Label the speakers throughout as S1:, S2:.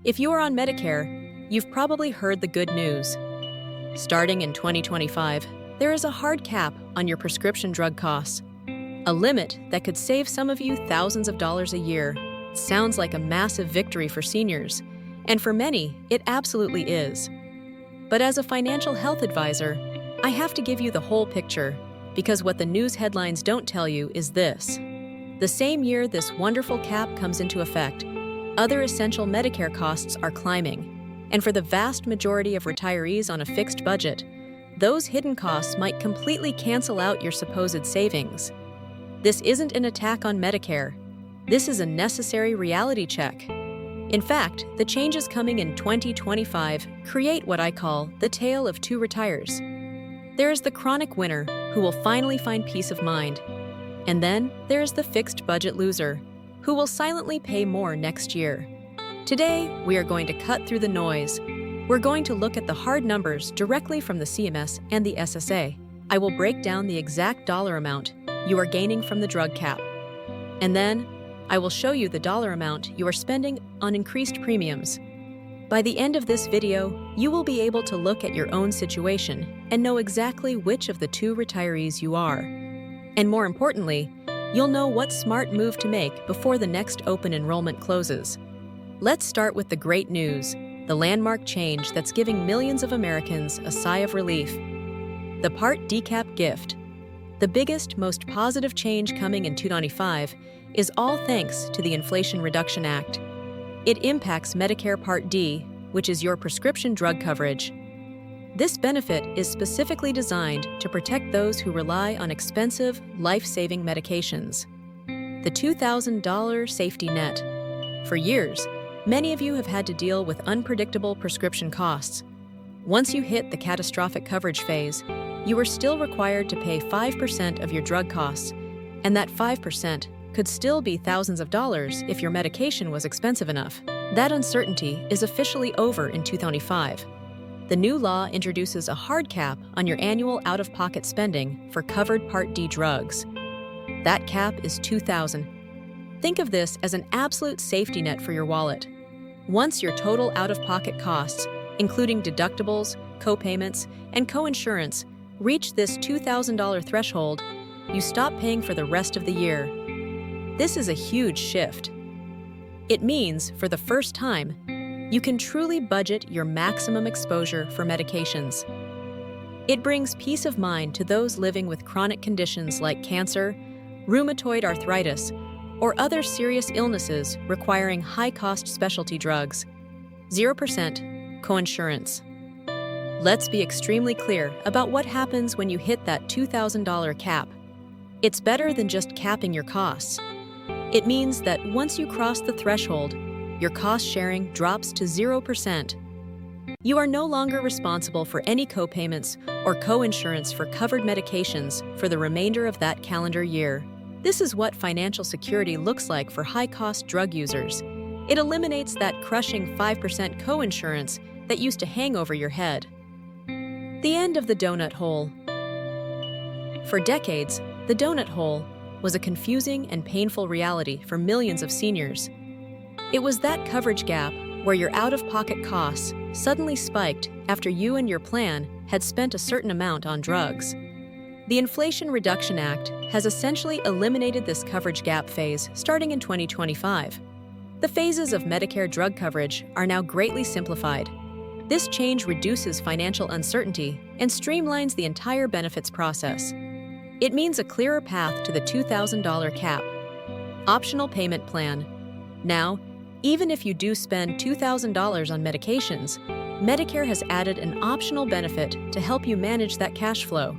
S1: If you are on Medicare, you've probably heard the good news. Starting in 2025, there is a hard cap on your prescription drug costs, a limit that could save some of you thousands of dollars a year. It sounds like a massive victory for seniors, and for many, it absolutely is. But as a financial health advisor, I have to give you the whole picture, because what the news headlines don't tell you is this. The same year this wonderful cap comes into effect, other essential Medicare costs are climbing, and for the vast majority of retirees on a fixed budget, those hidden costs might completely cancel out your supposed savings. This isn't an attack on Medicare. This is a necessary reality check. In fact, the changes coming in 2025 create what I call the tale of two retires. There is the chronic winner who will finally find peace of mind, and then there is the fixed budget loser who will silently pay more next year. Today, we are going to cut through the noise. We're going to look at the hard numbers directly from the CMS and the SSA. I will break down the exact dollar amount you are gaining from the drug cap. And then, I will show you the dollar amount you are spending on increased premiums. By the end of this video, you will be able to look at your own situation and know exactly which of the two retirees you are. And more importantly, you'll know what smart move to make before the next open enrollment closes. Let's start with the great news, the landmark change that's giving millions of Americans a sigh of relief. The Part D cap gift. The biggest, most positive change coming in 2025 is all thanks to the Inflation Reduction Act. It impacts Medicare Part D, which is your prescription drug coverage. This benefit is specifically designed to protect those who rely on expensive, life-saving medications. The $2,000 safety net. For years, many of you have had to deal with unpredictable prescription costs. Once you hit the catastrophic coverage phase, you are still required to pay 5% of your drug costs, and that 5% could still be thousands of dollars if your medication was expensive enough. That uncertainty is officially over in 2025. The new law introduces a hard cap on your annual out-of-pocket spending for covered Part D drugs. That cap is $2,000. Think of this as an absolute safety net for your wallet. Once your total out-of-pocket costs, including deductibles, co-payments, and co-insurance, reach this $2,000 threshold, you stop paying for the rest of the year. This is a huge shift. It means, for the first time, you can truly budget your maximum exposure for medications. It brings peace of mind to those living with chronic conditions like cancer, rheumatoid arthritis, or other serious illnesses requiring high-cost specialty drugs. 0% coinsurance. Let's be extremely clear about what happens when you hit that $2,000 cap. It's better than just capping your costs. It means that once you cross the threshold, your cost sharing drops to 0%. You are no longer responsible for any co-payments or co-insurance for covered medications for the remainder of that calendar year. This is what financial security looks like for high-cost drug users. It eliminates that crushing 5% co-insurance that used to hang over your head. The end of the donut hole. For decades, the donut hole was a confusing and painful reality for millions of seniors. It was that coverage gap where your out-of-pocket costs suddenly spiked after you and your plan had spent a certain amount on drugs. The Inflation Reduction Act has essentially eliminated this coverage gap phase starting in 2025. The phases of Medicare drug coverage are now greatly simplified. This change reduces financial uncertainty and streamlines the entire benefits process. It means a clearer path to the $2,000 cap. Optional payment plan. Now, even if you do spend $2,000 on medications, Medicare has added an optional benefit to help you manage that cash flow.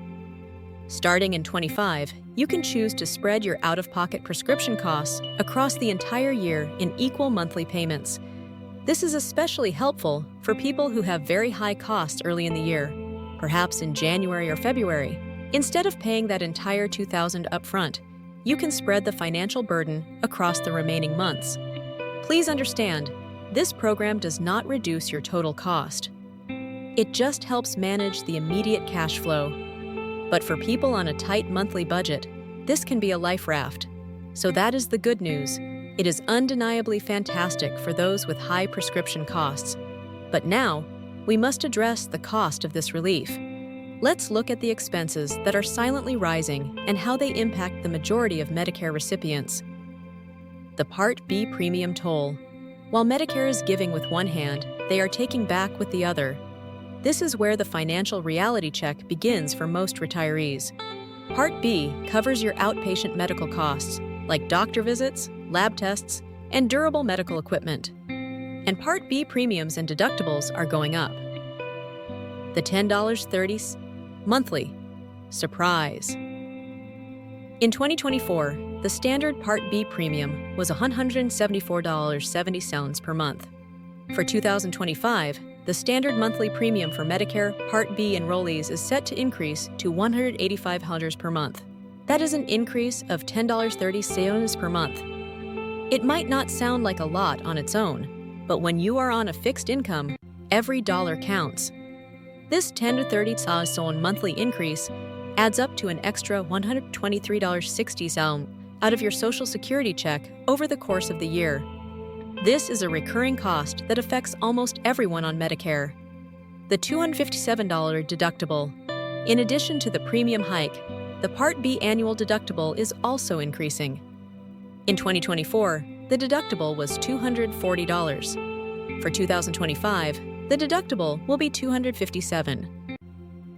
S1: Starting in 25, you can choose to spread your out-of-pocket prescription costs across the entire year in equal monthly payments. This is especially helpful for people who have very high costs early in the year, perhaps in January or February. Instead of paying that entire $2,000 upfront, you can spread the financial burden across the remaining months. Please understand, this program does not reduce your total cost. It just helps manage the immediate cash flow. But for people on a tight monthly budget, this can be a life raft. So that is the good news. It is undeniably fantastic for those with high prescription costs. But now, we must address the cost of this relief. Let's look at the expenses that are silently rising and how they impact the majority of Medicare recipients. The Part B premium toll. While Medicare is giving with one hand, they are taking back with the other. This is where the financial reality check begins for most retirees. Part B covers your outpatient medical costs, like doctor visits, lab tests, and durable medical equipment. And Part B premiums and deductibles are going up. The $10.30 monthly. Surprise! In 2024, the standard Part B premium was $174.70 per month. For 2025, the standard monthly premium for Medicare Part B enrollees is set to increase to $185 per month. That is an increase of $10.30 per month. It might not sound like a lot on its own, but when you are on a fixed income, every dollar counts. This $10 to $30 monthly increase adds up to an extra $123.60 out of your Social Security check over the course of the year. This is a recurring cost that affects almost everyone on Medicare. The $257 deductible. In addition to the premium hike, the Part B annual deductible is also increasing. In 2024, the deductible was $240. For 2025, the deductible will be $257.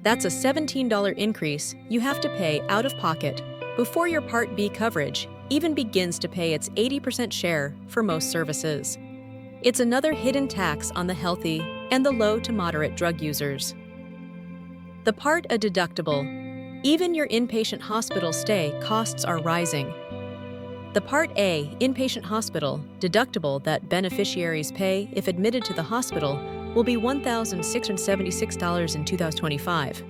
S1: That's a $17 increase you have to pay out of pocket before your Part B coverage even begins to pay its 80% share for most services. It's another hidden tax on the healthy and the low to moderate drug users. The Part A deductible. Even your inpatient hospital stay costs are rising. The Part A inpatient hospital deductible that beneficiaries pay if admitted to the hospital will be $1,676 in 2025.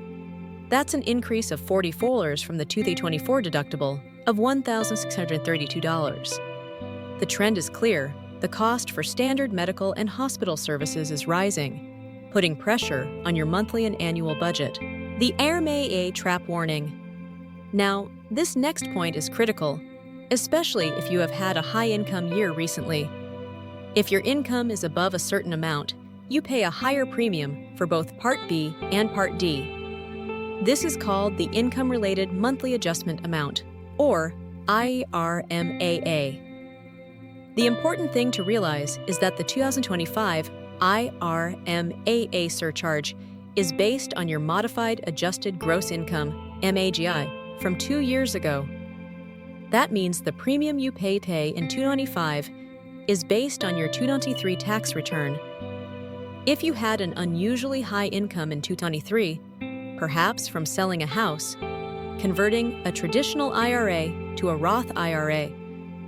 S1: That's an increase of $44 from the 2024 deductible of $1,632. The trend is clear. The cost for standard medical and hospital services is rising, putting pressure on your monthly and annual budget. The ARMA trap warning. Now, this next point is critical, especially if you have had a high-income year recently. If your income is above a certain amount, you pay a higher premium for both Part B and Part D. This is called the Income-Related Monthly Adjustment Amount, or IRMAA. The important thing to realize is that the 2025 IRMAA surcharge is based on your Modified Adjusted Gross Income, MAGI, from 2 years ago. That means the premium you pay in 2025 is based on your 2023 tax return. If you had an unusually high income in 2023, perhaps from selling a house, converting a traditional IRA to a Roth IRA,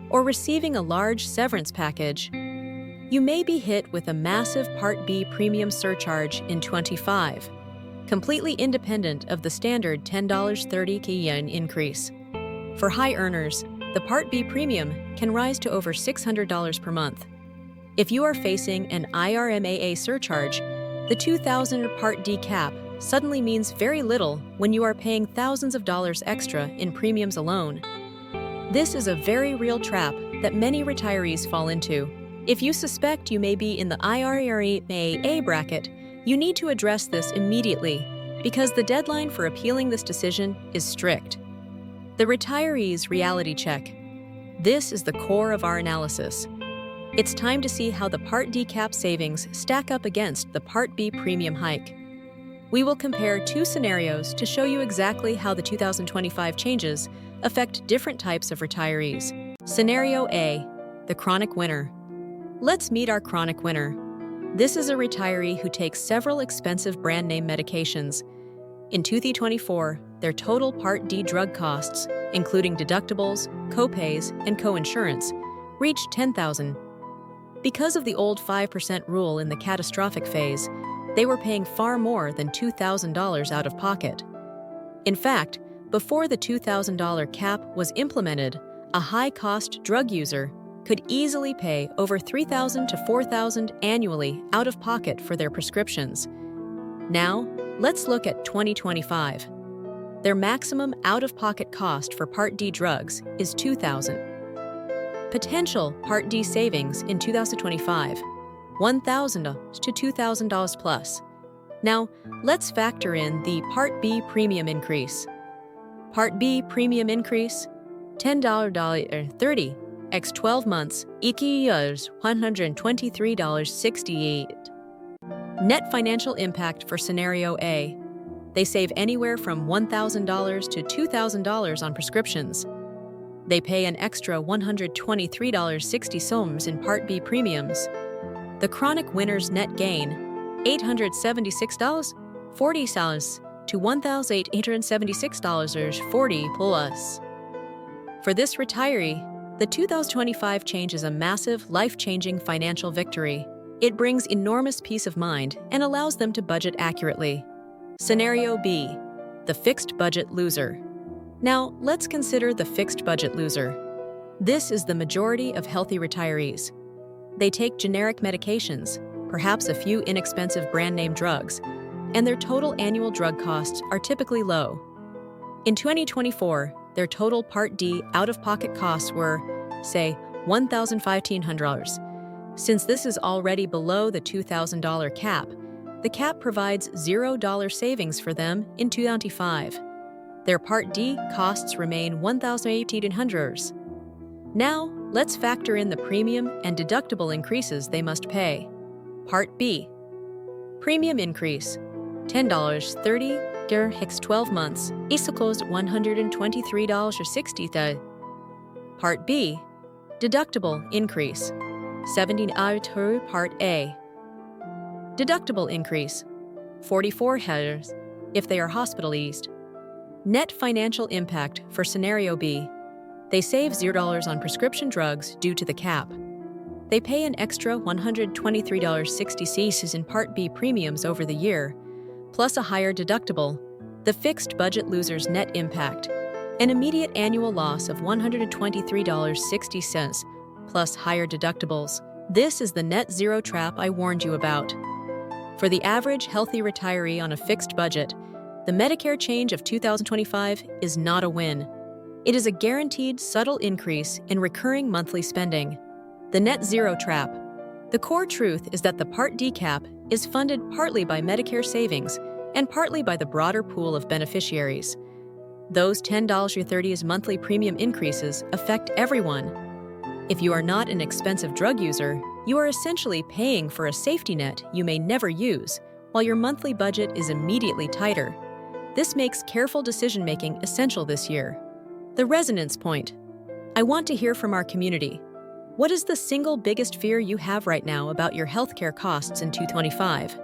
S1: or receiving a large severance package, you may be hit with a massive Part B premium surcharge in 25, completely independent of the standard $10.30 increase. For high earners, the Part B premium can rise to over $600 per month. If you are facing an IRMAA surcharge, the $2,000 Part D cap suddenly means very little when you are paying thousands of dollars extra in premiums alone. This is a very real trap that many retirees fall into. If you suspect you may be in the IRMAA bracket, you need to address this immediately because the deadline for appealing this decision is strict. The Retiree's Reality Check. This is the core of our analysis. It's time to see how the Part D cap savings stack up against the Part B premium hike. We will compare two scenarios to show you exactly how the 2025 changes affect different types of retirees. Scenario A, the chronic winner. Let's meet our chronic winner. This is a retiree who takes several expensive brand name medications. In 2024, their total Part D drug costs, including deductibles, copays, and coinsurance, reached $10,000. Because of the old 5% rule in the catastrophic phase, they were paying far more than $2,000 out of pocket. In fact, before the $2,000 cap was implemented, a high-cost drug user could easily pay over $3,000 to $4,000 annually out of pocket for their prescriptions. Now, let's look at 2025. Their maximum out-of-pocket cost for Part D drugs is $2,000. Potential Part D savings in 2025, $1,000 to $2,000 plus. Now, let's factor in the Part B premium increase. Part B premium increase, $10.30 x 12 months equals $123.68. Net financial impact for Scenario A. They save anywhere from $1,000 to $2,000 on prescriptions. They pay an extra $123.60 in Part B premiums. The chronic winner's net gain, $876.40 to $1,876.40 plus. For this retiree, the 2025 change is a massive, life-changing financial victory. It brings enormous peace of mind and allows them to budget accurately. Scenario B, the fixed budget loser. Now, let's consider the fixed budget loser. This is the majority of healthy retirees. They take generic medications, perhaps a few inexpensive brand-name drugs, and their total annual drug costs are typically low. In 2024, their total Part D out-of-pocket costs were, say, $1,500. Since this is already below the $2,000 cap, the cap provides $0 savings for them in 2025. Their Part D costs remain $1,800. Now, let's factor in the premium and deductible increases they must pay. Part B. Premium increase, $10.30 x 12 months equals $123.60. Part B. Deductible increase, $70 Part A. Deductible increase, $44 if they are hospitalized. Net financial impact for Scenario B. They save $0 on prescription drugs due to the cap. They pay an extra $123.60 in Part B premiums over the year, plus a higher deductible. The fixed budget loser's net impact, an immediate annual loss of $123.60 plus higher deductibles. This is the net zero trap I warned you about. For the average healthy retiree on a fixed budget, the Medicare change of 2025 is not a win. It is a guaranteed, subtle increase in recurring monthly spending. The net zero trap. The core truth is that the Part D cap is funded partly by Medicare savings and partly by the broader pool of beneficiaries. Those $10.30 monthly premium increases affect everyone. If you are not an expensive drug user, you are essentially paying for a safety net you may never use, while your monthly budget is immediately tighter. This makes careful decision-making essential this year. The resonance point. I want to hear from our community. What is the single biggest fear you have right now about your healthcare costs in 2025?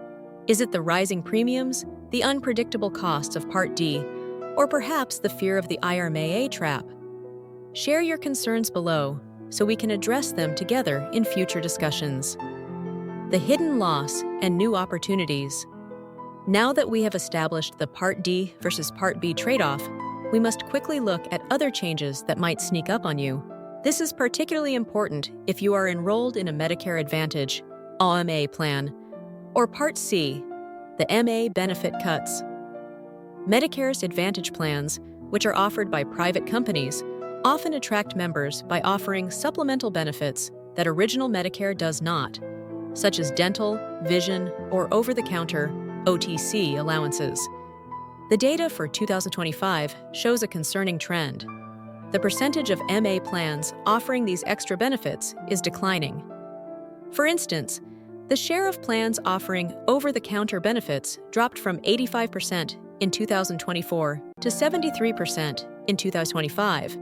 S1: Is it the rising premiums, the unpredictable costs of Part D, or perhaps the fear of the IRMAA trap? Share your concerns below so we can address them together in future discussions. The hidden loss and new opportunities. Now that we have established the Part D versus Part B trade-off, we must quickly look at other changes that might sneak up on you. This is particularly important if you are enrolled in a Medicare Advantage (AMA) plan, or Part C, the MA benefit cuts. Medicare's Advantage plans, which are offered by private companies, often attract members by offering supplemental benefits that original Medicare does not, such as dental, vision, or over-the-counter OTC allowances. The data for 2025 shows a concerning trend. The percentage of MA plans offering these extra benefits is declining. For instance, the share of plans offering over-the-counter benefits dropped from 85% in 2024 to 73% in 2025.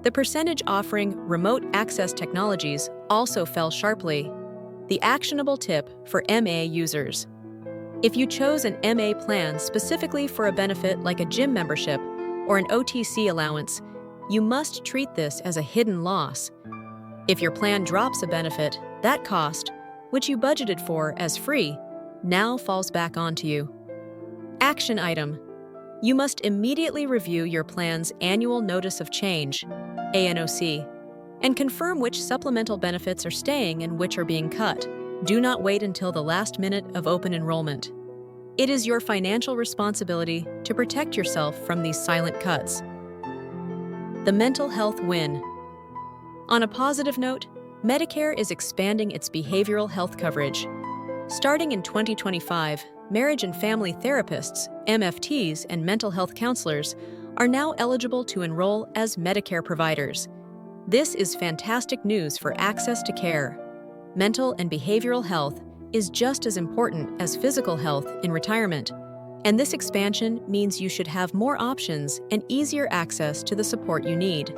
S1: The percentage offering remote access technologies also fell sharply. The actionable tip for MA users. If you chose an MA plan specifically for a benefit like a gym membership or an OTC allowance, you must treat this as a hidden loss. If your plan drops a benefit, that cost, which you budgeted for as free, now falls back onto you. Action item. You must immediately review your plan's annual notice of change, ANOC, and confirm which supplemental benefits are staying and which are being cut. Do not wait until the last minute of open enrollment. It is your financial responsibility to protect yourself from these silent cuts. The mental health win. On a positive note, Medicare is expanding its behavioral health coverage. Starting in 2025, marriage and family therapists, MFTs, and mental health counselors are now eligible to enroll as Medicare providers. This is fantastic news for access to care. Mental and behavioral health is just as important as physical health in retirement, and this expansion means you should have more options and easier access to the support you need.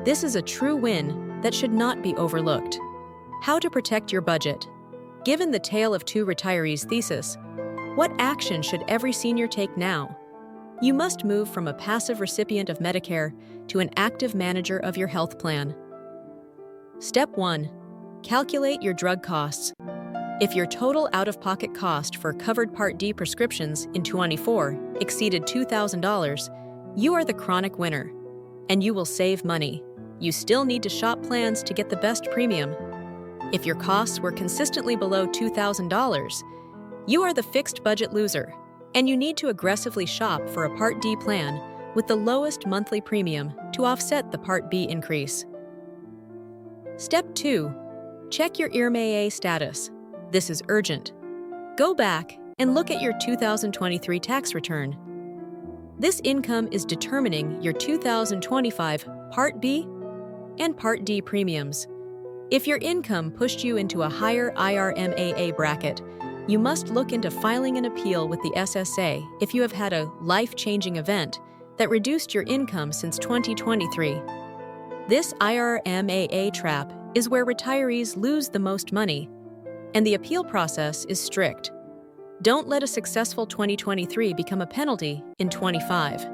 S1: This is a true win that should not be overlooked. How to protect your budget. Given the Tale of Two Retirees thesis, what action should every senior take now? You must move from a passive recipient of Medicare to an active manager of your health plan. Step 1. Calculate your drug costs. If your total out-of-pocket cost for covered Part D prescriptions in 2024 exceeded $2,000, you are the chronic winner, and you will save money. You still need to shop plans to get the best premium. If your costs were consistently below $2,000, you are the fixed budget loser, and you need to aggressively shop for a Part D plan with the lowest monthly premium to offset the Part B increase. Step 2. Check your ERMAA status. This is urgent. Go back and look at your 2023 tax return. This income is determining your 2025 Part B and Part D premiums. If your income pushed you into a higher IRMAA bracket, you must look into filing an appeal with the SSA if you have had a life-changing event that reduced your income since 2023. This IRMAA trap is where retirees lose the most money, and the appeal process is strict. Don't let a successful 2023 become a penalty in 25.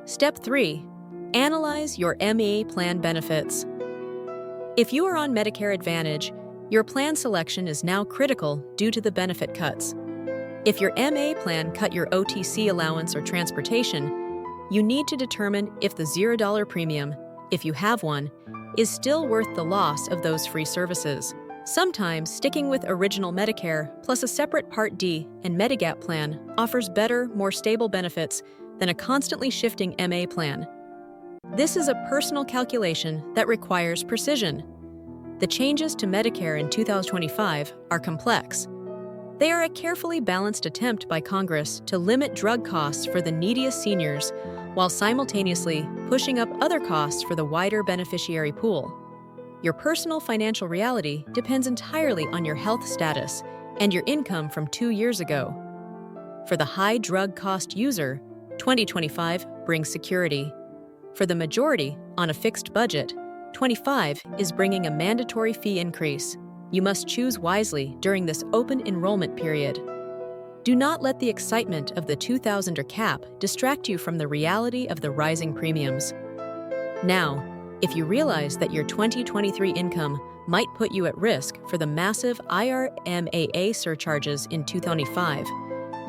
S1: Step 3. Analyze your MA plan benefits. If you are on Medicare Advantage, your plan selection is now critical due to the benefit cuts. If your MA plan cut your OTC allowance or transportation, you need to determine if the $0 premium, if you have one, is still worth the loss of those free services. Sometimes sticking with original Medicare plus a separate Part D and Medigap plan offers better, more stable benefits than a constantly shifting MA plan. This is a personal calculation that requires precision. The changes to Medicare in 2025 are complex. They are a carefully balanced attempt by Congress to limit drug costs for the neediest seniors while simultaneously pushing up other costs for the wider beneficiary pool. Your personal financial reality depends entirely on your health status and your income from 2 years ago. For the high drug cost user, 2025 brings security. For the majority on a fixed budget, 25 is bringing a mandatory fee increase. You must choose wisely during this open enrollment period. Do not let the excitement of the $2,000 cap distract you from the reality of the rising premiums. Now, if you realize that your 2023 income might put you at risk for the massive IRMAA surcharges in 2025,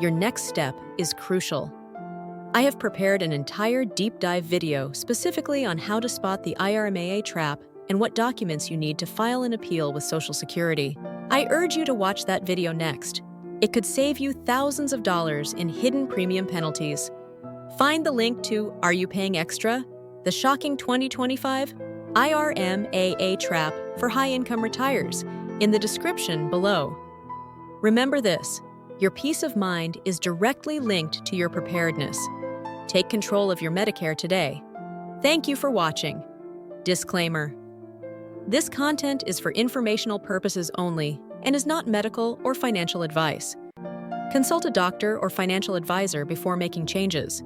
S1: your next step is crucial. I have prepared an entire deep dive video specifically on how to spot the IRMAA trap and what documents you need to file an appeal with Social Security. I urge you to watch that video next. It could save you thousands of dollars in hidden premium penalties. Find the link to Are You Paying Extra? The shocking 2025 IRMAA trap for high-income retires in the description below. Remember this, your peace of mind is directly linked to your preparedness. Take control of your Medicare today. Thank you for watching. Disclaimer: this content is for informational purposes only and is not medical or financial advice. Consult a doctor or financial advisor before making changes.